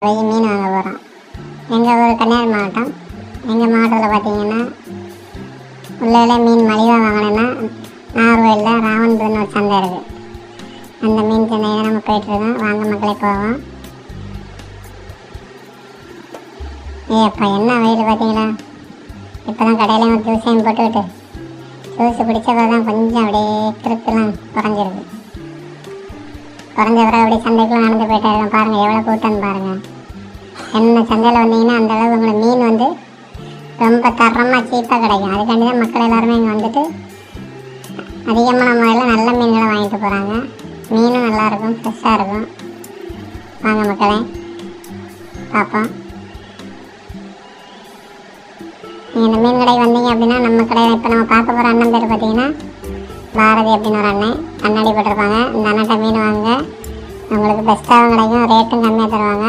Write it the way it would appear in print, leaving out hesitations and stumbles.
போய் மீன் வாங்க போகிறோம். எங்கள் ஊர் கன்னியாகுமரி மாவட்டம். எங்கள் மாவட்டத்தில் பார்த்தீங்கன்னா உள்ளே மீன் மலிவாக வாங்கினேன்னா நாகர்கோயிலில் ராவன்புரம்னு ஒரு சந்தை இருக்குது. அந்த மீன் சந்தையை நம்ம போயிட்டுருக்கோம். வாங்க மக்களே போவோம். அப்போ என்ன வெயில் பார்த்தீங்களா? இப்போ தான் கடையிலையும் ஒரு ஜூஸையும் போட்டுக்கிட்டு ஜூஸ் பிடிச்சப்போ தான் கொஞ்சம் அப்படியே கிருக்கெல்லாம் குறைஞ்சிருக்கு. குறைஞ்ச பிறகு அப்படியே சந்தைக்குள்ள நடந்து போயிட்டே இருக்கோம். பாருங்கள் எவ்வளோ கூட்டம்னு பாருங்கள். என்ன சந்தையில் வந்தீங்கன்னா அந்த அளவு உங்களுக்கு மீன் வந்து ரொம்ப தரமாக சீப்பாக கிடைக்கும். அதுக்காண்டி தான் மக்கள் எல்லாருமே இங்கே வந்துட்டு அதிகமான முறையில் நல்ல மீன்களை வாங்கிட்டு போகிறாங்க. மீனும் நல்லாயிருக்கும், ஃப்ரெஷ்ஷாக இருக்கும். வாங்க மக்களே பார்ப்போம். நீங்கள் இந்த மீன் கடைக்கு வந்தீங்க அப்படின்னா நம்ம கடையில் இப்போ நம்ம பார்க்க போகிற அண்ணன் பேர் பார்த்தீங்கன்னா பாரதி அப்படின்னு ஒரு அண்ணன். கண்ணாடி போட்டிருப்பாங்க. இந்த அண்ணன்ட்ட மீன் வாங்க உங்களுக்கு பெஸ்ட்டாகவும் கிடைக்கும், ரேட்டும் கம்மியாக தருவாங்க.